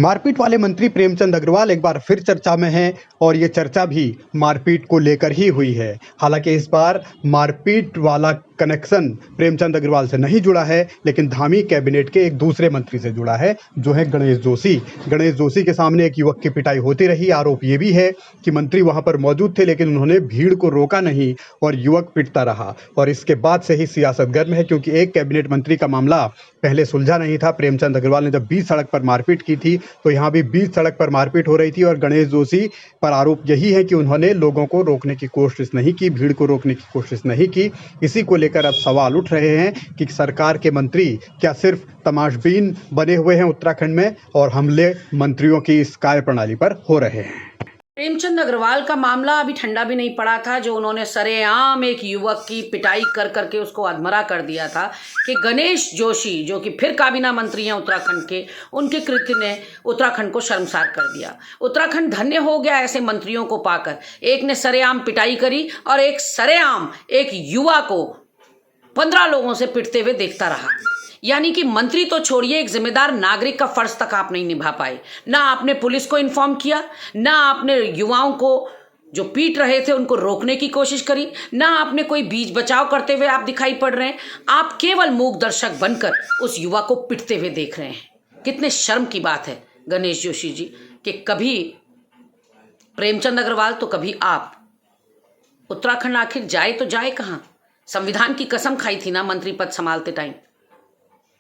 मारपीट वाले मंत्री प्रेमचंद अग्रवाल एक बार फिर चर्चा में हैं और ये चर्चा भी मारपीट को लेकर ही हुई है। हालांकि इस बार मारपीट वाला कनेक्शन प्रेमचंद अग्रवाल से नहीं जुड़ा है, लेकिन धामी कैबिनेट के एक दूसरे मंत्री से जुड़ा है, जो है गणेश जोशी। गणेश जोशी के सामने एक युवक की पिटाई होती रही। आरोप ये भी है कि मंत्री वहां पर मौजूद थे, लेकिन उन्होंने भीड़ को रोका नहीं और युवक पिटता रहा। और इसके बाद से ही सियासत गर्म है, क्योंकि एक कैबिनेट मंत्री का मामला पहले सुलझा नहीं था। प्रेमचंद अग्रवाल ने जब बीच सड़क पर मारपीट की थी, तो यहाँ भी बीच सड़क पर मारपीट हो रही थी और गणेश जोशी पर आरोप यही है कि उन्होंने लोगों को रोकने की कोशिश नहीं की, भीड़ को रोकने की कोशिश नहीं की। इसी को लेकर अब सवाल उठ रहे हैं कि सरकार के मंत्री क्या सिर्फ तमाशबीन बने हुए हैं उत्तराखंड में, और हमले मंत्रियों की इस कार्यप्रणाली पर हो रहे हैं। प्रेमचंद अग्रवाल का मामला अभी ठंडा भी नहीं पड़ा था, जो उन्होंने सरेआम एक युवक की पिटाई कर करके उसको अधमरा कर दिया था कि गणेश जोशी, जो कि फिर काबीना मंत्री हैं उत्तराखंड के, उनके कृत्य ने उत्तराखंड को शर्मसार कर दिया। उत्तराखंड धन्य हो गया ऐसे मंत्रियों को पाकर। एक ने सरेआम पिटाई करी और एक सरेआम एक युवा को 15 लोगों से पिटते हुए देखता रहा। यानी कि मंत्री तो छोड़िए, एक जिम्मेदार नागरिक का फर्ज तक आप नहीं निभा पाए। ना आपने पुलिस को इन्फॉर्म किया, ना आपने युवाओं को जो पीट रहे थे उनको रोकने की कोशिश करी, ना आपने कोई बीच बचाव करते हुए आप दिखाई पड़ रहे हैं। आप केवल मूक दर्शक बनकर उस युवा को पिटते हुए देख रहे हैं। कितने शर्म की बात है गणेश जोशी जी कि कभी प्रेमचंद अग्रवाल तो कभी आप। उत्तराखंड आखिर जाए तो जाए कहाँ? संविधान की कसम खाई थी ना मंत्री पद संभालते टाइम।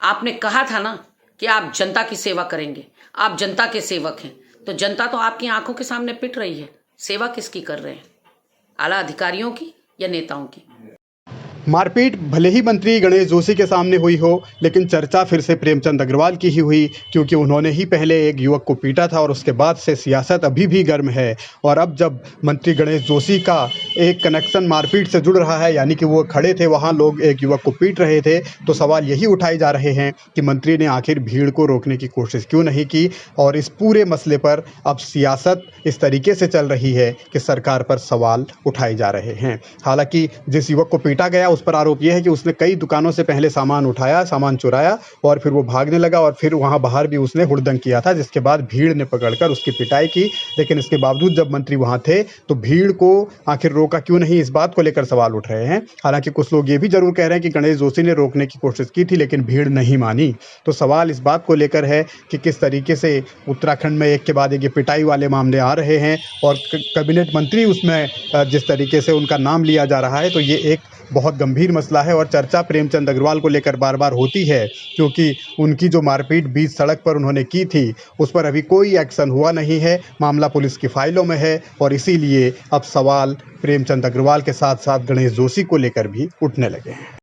आपने कहा था ना कि आप जनता की सेवा करेंगे, आप जनता के सेवक हैं। तो जनता तो आपकी आंखों के सामने पिट रही है। सेवा किसकी कर रहे हैं? आला अधिकारियों की या नेताओं की? मारपीट भले ही मंत्री गणेश जोशी के सामने हुई हो, लेकिन चर्चा फिर से प्रेमचंद अग्रवाल की ही हुई, क्योंकि उन्होंने ही पहले एक युवक को पीटा था और उसके बाद से सियासत अभी भी गर्म है। और अब जब मंत्री गणेश जोशी का एक कनेक्शन मारपीट से जुड़ रहा है, यानी कि वो खड़े थे वहाँ, लोग एक युवक को पीट रहे थे, तो सवाल यही उठाए जा रहे हैं कि मंत्री ने आखिर भीड़ को रोकने की कोशिश क्यों नहीं की। और इस पूरे मसले पर अब सियासत इस तरीके से चल रही है कि सरकार पर सवाल उठाए जा रहे हैं। हालांकि जिस युवक को पीटा गया उस पर आरोप यह है कि उसने कई दुकानों से पहले सामान उठाया, सामान चुराया और फिर वो भागने लगा, और फिर वहां बाहर भी उसने हुड़दंग किया था, जिसके बाद भीड़ ने पकड़कर उसकी पिटाई की। लेकिन इसके बावजूद जब मंत्री वहां थे तो भीड़ को आखिर रोका क्यों नहीं, इस बात को लेकर सवाल उठ रहे हैं। हालांकि कुछ लोग ये भी जरूर कह रहे हैं कि गणेश जोशी ने रोकने की कोशिश की थी, लेकिन भीड़ नहीं मानी। तो सवाल इस बात को लेकर है कि किस तरीके से उत्तराखंड में एक के बाद एक ये पिटाई वाले मामले आ रहे हैं, और कैबिनेट मंत्री उसमें जिस तरीके से उनका नाम लिया जा रहा है, तो ये एक बहुत गंभीर मसला है। और चर्चा प्रेमचंद अग्रवाल को लेकर बार बार होती है, क्योंकि उनकी जो मारपीट बीच सड़क पर उन्होंने की थी उस पर अभी कोई एक्शन हुआ नहीं है। मामला पुलिस की फाइलों में है, और इसीलिए अब सवाल प्रेमचंद अग्रवाल के साथ साथ गणेश जोशी को लेकर भी उठने लगे हैं।